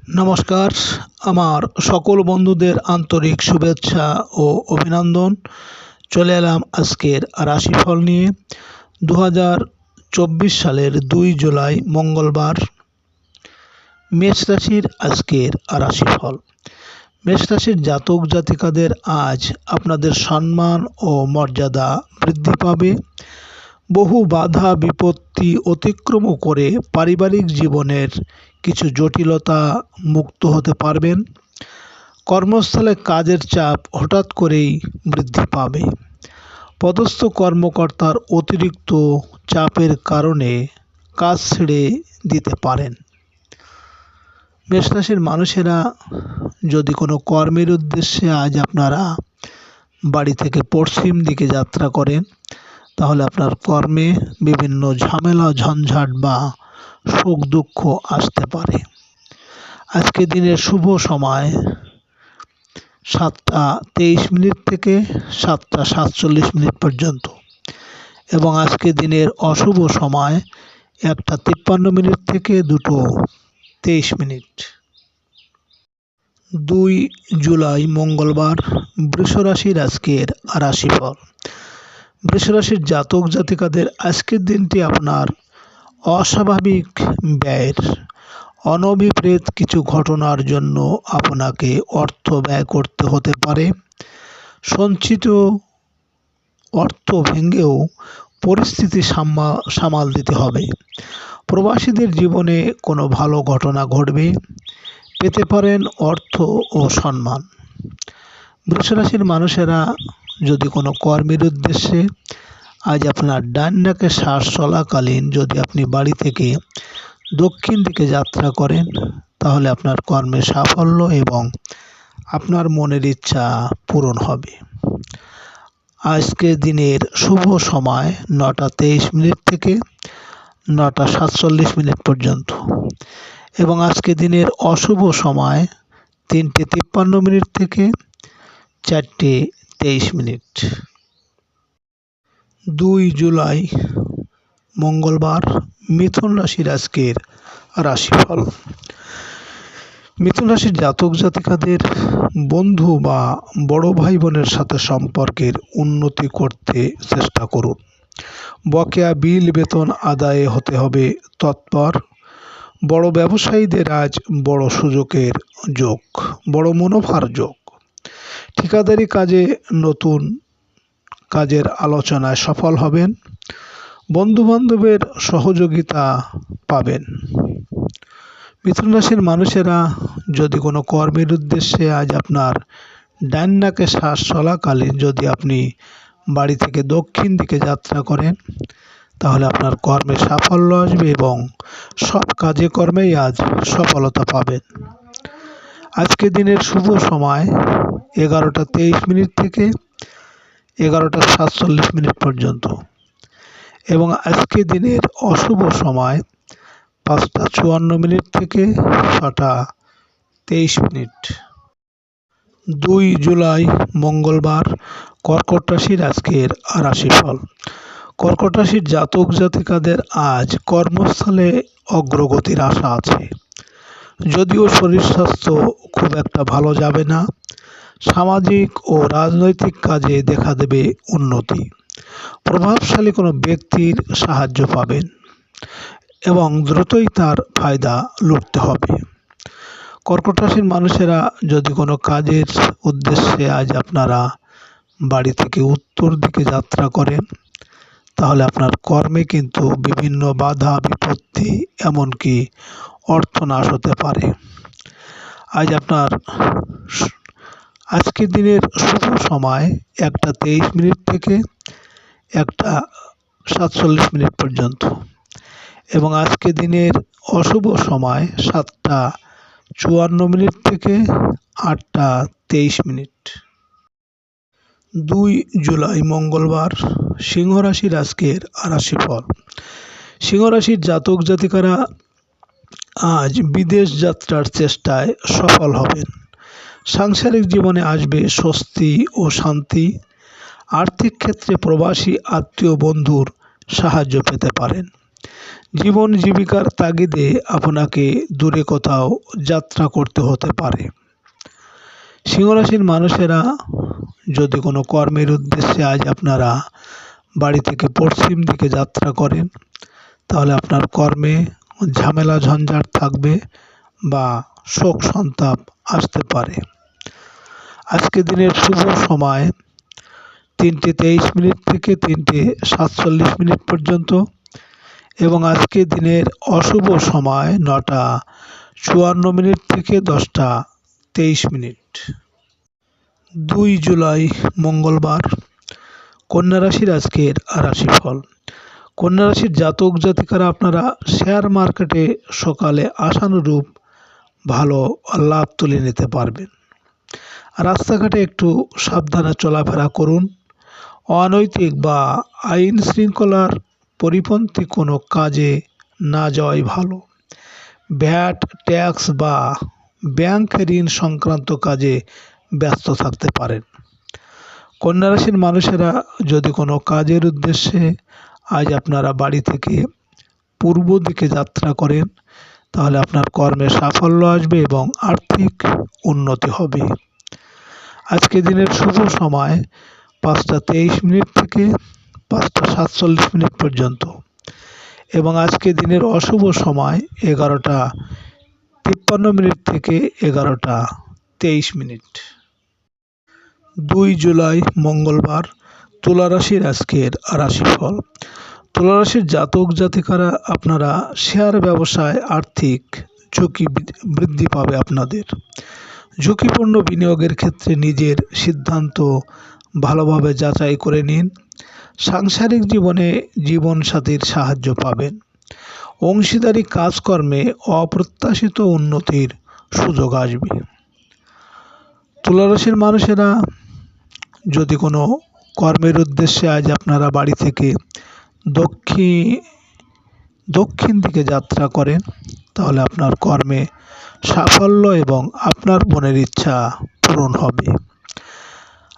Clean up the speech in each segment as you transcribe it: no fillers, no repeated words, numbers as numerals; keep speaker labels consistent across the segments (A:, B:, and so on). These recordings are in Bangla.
A: নমস্কার, আমার সকল বন্ধুদের আন্তরিক শুভেচ্ছা ও অভিনন্দন। চলে এলাম আজকের রাশিফল নিয়ে। 2024 সালের 2 জুলাই মঙ্গলবার মেষ রাশির আজকের রাশিফল। মেষ রাশির জাতক জাতিকাদের আজ আপনাদের সম্মান ও মর্যাদা বৃদ্ধি পাবে। বহু বাধা বিপত্তি অতিক্রম করে পারিবারিক জীবনের কিছু জটিলতা মুক্ত হতে পারবেন। কর্মস্থলে কাজের চাপ হঠাৎ করেই বৃদ্ধি পাবে। পদস্থ কর্মকর্তার অতিরিক্ত চাপের কারণে কাজ ছেড়ে দিতে পারেন। মেষ রাশির মানুষেরা যদি কোনো কর্মের উদ্দেশ্যে আজ আপনারা বাড়ি থেকে পশ্চিম দিকে যাত্রা করেন, তাহলে আপনার কর্মে বিভিন্ন ঝামেলা ঝঞ্ঝাট বা সুখ দুঃখ আসতে পারে। আজকে দিনের শুভ সময় 7টা 23 মিনিট থেকে 7টা 47 মিনিট পর্যন্ত, এবং আজকে দিনের অশুভ সময় 1টা 53 মিনিট থেকে 2টো 23 মিনিট। 2 জুলাই মঙ্গলবার বৃষ রাশির আজকের রাশিফল। বৃষ রাশির জাতক জাতিকাদের আজকের দিনটি আপনার অস্বাভাবিক ব্যয়ের, অনভিপ্রেত কিছু ঘটনার জন্য আপনাকে অর্থ ব্যয় করতে হতে পারে। সঞ্চিত অর্থ ভেঙেও পরিস্থিতি সামাল দিতে হবে। প্রবাসীদের জীবনে কোনো ভালো ঘটনা ঘটবে, পেতে পারেন অর্থ ও সম্মান। বৃষ রাশির মানুষেরা যদি কোনো কর্মের উদ্দেশ্যে আজ আপনার ডান নাকে শ্বাস চলাকালীন যদি আপনি বাড়ি থেকে দক্ষিণ দিকে যাত্রা করেন, তাহলে আপনার কর্মে সাফল্য এবং আপনার মনের ইচ্ছা পূরণ হবে। আজকে দিনের শুভ সময় 9টা 23 মিনিট থেকে 9টা 47 মিনিট পর্যন্ত, এবং আজকে দিনের অশুভ সময় 3টে 53 মিনিট থেকে 4টে 23 মিনিট। 2 জুলাই মঙ্গলবার মিথুন রাশির আজকের রাশিফল। মিথুন রাশির জাতক জাতিকাদের বন্ধু বা বড় ভাই বোনের সাথে সম্পর্কের উন্নতি করতে চেষ্টা করুন। বকেয়া বিল বেতন আদায়ে হতে হবে তৎপর। বড় ব্যবসায়ীদের আজ বড় সুযোগের যোগ, বড় মুনাফার যোগ। ঠিকাদারি কাজে নতুন কাজের আলোচনায় সফল হবেন। বন্ধুবান্ধবের সহযোগিতা পাবেন। মিথুন রাশির মানুষেরা যদি কোনো কর্মের উদ্দেশ্যে আজ আপনার ডান নাকে শ্বাস চলাকালীন যদি আপনি বাড়ি থেকে দক্ষিণ দিকে যাত্রা করেন, তাহলে আপনার কর্মে সাফল্য আসবে এবং সব কাজে কর্মেই আজ সফলতা পাবেন। আজকে দিনের শুভ সময় 11টা 23 মিনিট থেকে 11টা 47 মিনিট পর্যন্ত, এবং আজকে দিনের অশুভ সময় 5টা 54 মিনিট থেকে 6টা 23 মিনিট। 2 জুলাই মঙ্গলবার কর্কট রাশির আজকের রাশিফল। কর্কট রাশির জাতক জাতিকাদের আজ কর্মস্থলে অগ্রগতির আশা আছে, যদিও শরীর স্বাস্থ্য খুব একটা ভালো যাবে না। সামাজিক ও রাজনৈতিক কাজে দেখা দেবে উন্নতি। প্রভাবশালী কোনো ব্যক্তির সাহায্য পাবেন এবং দ্রুতই তার ফায়দা লুটতে হবে। কর্কট রাশির মানুষেরা যদি কোনো কাজের উদ্দেশ্যে আজ আপনারা বাড়ি থেকে উত্তর দিকে যাত্রা করেন, তাহলে আপনার কর্মে কিন্তু বিভিন্ন বাধা বিপত্তি এমনকি অর্থনাশ হতে পারে। আজকের দিনের শুভ সময় 1টা 23 মিনিট থেকে 1টা 47 মিনিট পর্যন্ত, এবং আজকে দিনের অশুভ সময় 7টা 54 মিনিট থেকে 8টা 23 মিনিট। 2 জুলাই মঙ্গলবার সিংহ রাশির আজকের রাশিফল। সিংহ রাশির জাতক জাতিকারা আজ বিদেশ যাত্রার চেষ্টায় সফল হবেন। সাংসারিক জীবনে আসবে স্বস্তি ও শান্তি। আর্থিক ক্ষেত্রে প্রবাসী আত্মীয় বন্ধুর সাহায্য পেতে পারেন। জীবন জীবিকার তাগিদে আপনাকে দূরে কোথাও যাত্রা করতে হতে পারে। সিংহরাশির মানুষেরা যদি কোনো কর্মের উদ্দেশ্যে আজ আপনারা বাড়ি থেকে পশ্চিম দিকে যাত্রা করেন, তাহলে আপনার কর্মে ঝামেলা ঝঞ্ঝাট থাকবে বা শোক সন্তাপ আসতে পারে। আজকে দিনের শুভ সময় 3:23 থেকে 3:47 পর্যন্ত এবং আজকে দিনের অশুভ সময় 9:54 থেকে 10:23। 2 জুলাই মঙ্গলবার। কন্যা রাশির আজকের রাশিফল। কন্যা রাশির জাতক জাতিকারা আপনারা শেয়ার মার্কেটে সকালে আশানুরূপ ভালো লাভ তুলে নিতে পারবেন। রাস্তাঘাটে একটু সাবধানে চলাফেরা করুন। অনৈতিক বা আইন শৃঙ্খলার পরিপন্থী কোনো কাজে না যাওয়াই ভালো। ভ্যাট, ট্যাক্স বা ব্যাংক ঋণ সংক্রান্ত কাজে ব্যস্ত থাকতে পারেন। কন্যা রাশির মানুষেরা যদি কোনো কাজের উদ্দেশ্যে আজ আপনারা বাড়ি থেকে পূর্ব দিকে যাত্রা করেন, তাহলে আপনার কর্মে সাফল্য আসবে এবং আর্থিক উন্নতি হবে। আজকে দিনের শুভ সময় 5:23 থেকে 5:47 পর্যন্ত এবং আজকে দিনের অশুভ সময় 11:53 থেকে 11:23। 2 জুলাই মঙ্গলবার। তুলা রাশির আজকের রাশিফল। তুলা রাশির জাতক জাতিকারা আপনারা শেয়ার ব্যবসায় আর্থিক ঝুঁকি বৃদ্ধি পাবে আপনাদের। ঝুঁকিপূর্ণ বিনিয়োগের ক্ষেত্রে নিজের সিদ্ধান্ত ভালোভাবে যাচাই করে নিন। সাংসারিক জীবনে জীবনসাথীর সাহায্য পাবেন। অংশীদারি কাজকর্মে অপ্রত্যাশিত উন্নতির সুযোগ আসবে। তুলা রাশির মানুষেরা যদি কোনো কর্মের উদ্দেশ্যে আজ আপনারা বাড়ি থেকে দক্ষিণ দিকে যাত্রা করেন, তাহলে আপনার কর্মে সাফল্য এবং আপনার মনের ইচ্ছা পূরণ হবে।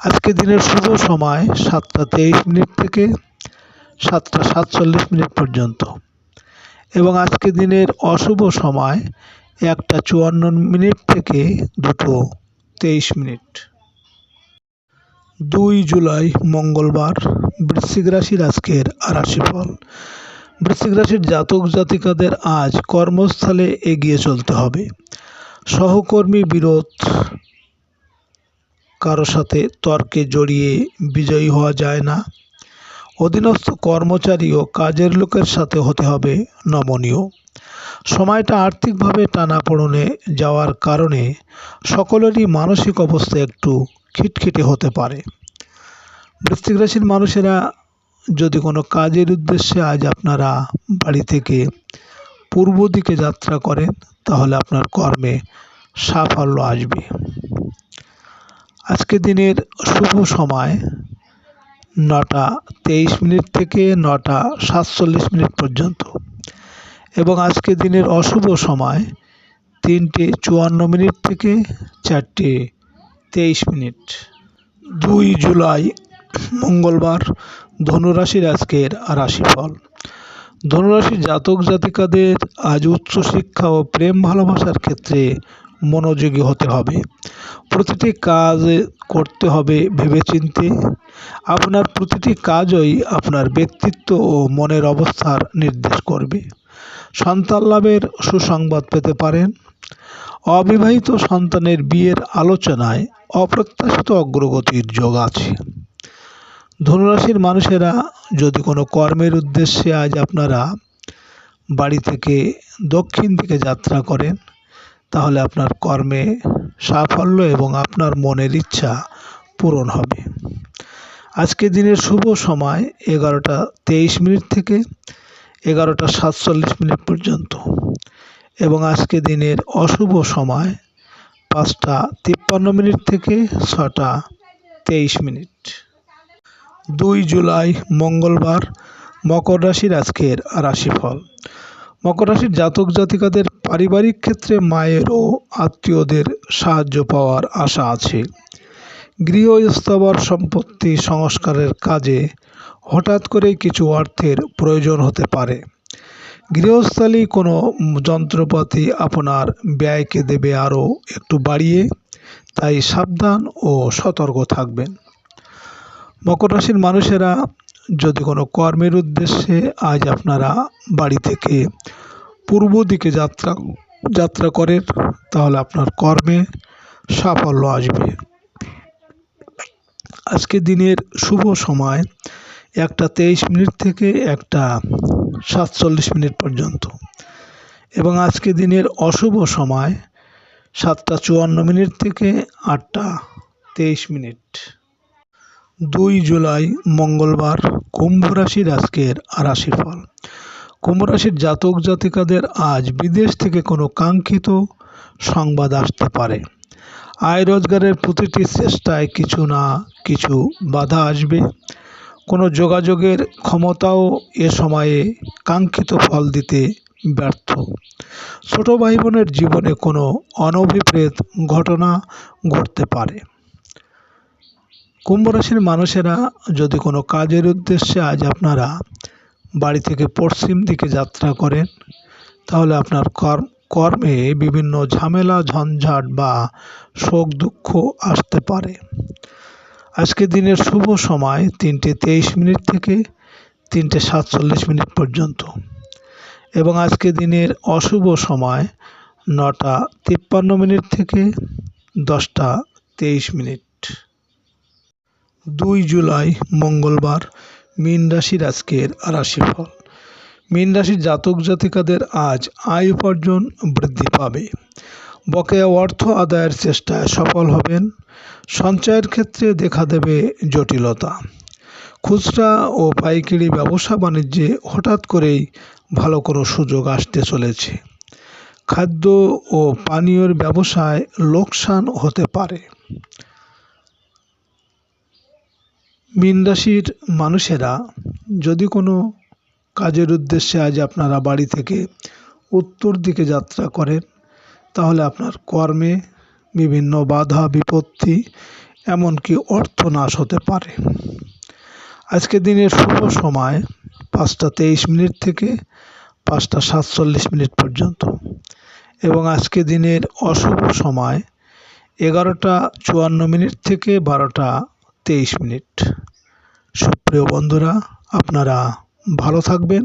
A: আজকে দিনের শুভ সময় 7:23 থেকে 7:47 পর্যন্ত এবং আজকে দিনের অশুভ সময় 1:54 থেকে 2:23। 2 জুলাই মঙ্গলবার। বৃশ্চিক রাশির আজকের রাশিফল। বৃশ্চিক রাশির জাতক জাতিকাদের আজ কর্মস্থলে এগিয়ে চলতে হবে। সহকর্মী বিরোধ, কারো সাথে তর্কে জড়িয়ে বিজয়ী হওয়া যায় না। অধীনস্থ কর্মচারী ও কাজের লোকের সাথে হতে হবে নমনীয়। সময়টা আর্থিকভাবে টানাপোড়েনে যাওয়ার কারণে সকলেরই মানসিক অবস্থা একটু খিটখিটে হতে পারে। বৃশ্চিক রাশির মানুষেরা যদি কোনো কাজের উদ্দেশ্যে আজ আপনারা বাড়ি থেকে পূর্ব দিকে যাত্রা করেন, তাহলে আপনার কর্মে সাফল্য আসবে। আজকে দিনের শুভ সময় 9:23 থেকে 9:47 পর্যন্ত এবং আজকে দিনের অশুভ সময় 3:54 থেকে 4:23। 2 জুলাই মঙ্গলবার। ধনুরাশির আজকের রাশিফল। ধনুরাশির জাতক জাতিকাদের আজ উচ্চশিক্ষা ও প্রেম ভালোবাসার ক্ষেত্রে মনোযোগী হতে হবে। প্রতিটি কাজ করতে হবে ভেবেচিন্তে। আপনার প্রতিটি কাজই আপনার ব্যক্তিত্ব ও মনের অবস্থার নির্দেশ করবে। সন্তান লাভের সুসংবাদ পেতে পারেন। অবিবাহিত সন্তানের বিয়ের আলোচনায় অপ্রত্যাশিত অগ্রগতির যোগ আছে। ধনুরাশির মানুষেরা যদি কোনো কর্মের উদ্দেশ্যে আজ আপনারা বাড়ি থেকে দক্ষিণ দিকে যাত্রা করেন, তাহলে আপনার কর্মে সাফল্য এবং আপনার মনের ইচ্ছা পূরণ হবে। আজকে দিনের শুভ সময় 11:23 থেকে 11:47 পর্যন্ত এবং আজকে দিনের অশুভ সময় 5:53 থেকে 6:23। 2 জুলাই মঙ্গলবার। মকর রাশির আজকের রাশিফল। মকর রাশির জাতক জাতিকাদের পারিবারিক ক্ষেত্রে মায়ের ও আত্মীয়দের সাহায্য পাওয়ার আশা আছে। গৃহ স্থাবর সম্পত্তি সংস্কারের কাজে হঠাৎ করেই কিছু অর্থের প্রয়োজন হতে পারে। গৃহস্থালী কোনো যন্ত্রপাতি আপনার ব্যয়কে দেবে আরও একটু বাড়িয়ে, তাই সাবধান ও সতর্ক থাকবেন। মকর রাশির মানুষেরা যদি কোনো কর্মের উদ্দেশ্যে আজ আপনারা বাড়ি থেকে পূর্ব দিকে যাত্রা করেন, তাহলে আপনার কর্মে সাফল্য আসবে। আজকে দিনের শুভ সময় 1:23 থেকে 1:47 পর্যন্ত, এবং আজকে দিনের অশুভ সময় 7:54 থেকে 8:23। 2 জুলাই মঙ্গলবার, কুম্ভ রাশির আজকের রাশিফল। কুম্ভ রাশির জাতক জাতিকাদের আজ বিদেশ থেকে কোনো কাঙ্ক্ষিত সংবাদ আসতে পারে। আয় রোজগারের প্রতিটি চেষ্টায় কিছু না কিছু বাধা আসবে। কোনো যোগাযোগের ক্ষমতাও এ সময়ে কাঙ্ক্ষিত ফল দিতে ব্যর্থ। ছোট ভাই বোনের জীবনে কোনো অনভিপ্রেত ঘটনা ঘটতে পারে। কুম্ভ রাশির মানুষেরা যদি কোনো কাজের উদ্দেশ্যে আজ আপনারা বাড়ি থেকে পশ্চিম দিকে যাত্রা করেন, তাহলে আপনার কর্মে বিভিন্ন ঝামেলা ঝঞ্ঝাট বা শোক দুঃখ আসতে পারে। আজকে দিনের শুভ সময় 3:23 থেকে 3:47 পর্যন্ত, এবং আজকে দিনের অশুভ সময় 9:53 থেকে 10:23। 2 জুলাই মঙ্গলবার, মীন রাশির আজকের রাশিফল। মীন রাশির জাতক জাতিকাদের আজ আয় উপার্জন বৃদ্ধি পাবে। বকেয়া অর্থ আদায়ের চেষ্টায় সফল হবেন। সঞ্চয়ের ক্ষেত্রে দেখা দেবে জটিলতা। খুচরা ও পাইকারি ব্যবসা বাণিজ্যে হঠাৎ করেই ভালো কোনো সুযোগ আসতে চলেছে। খাদ্য ও পানীয়র ব্যবসায় লোকসান হতে পারে। মীন রাশির মানুষেরা যদি কোনো কাজের উদ্দেশ্যে আজ আপনারা বাড়ি থেকে উত্তর দিকে যাত্রা করেন, তাহলে আপনার কর্মে বিভিন্ন বাধা বিপত্তি, এমনকি অর্থনাশ হতে পারে। আজকে দিনের শুভ সময় 5:23 থেকে 5:47 পর্যন্ত, এবং আজকে দিনের অশুভ সময় 11:54 থেকে 12:23। সুপ্রিয় বন্ধুরা, আপনারা ভালো থাকবেন।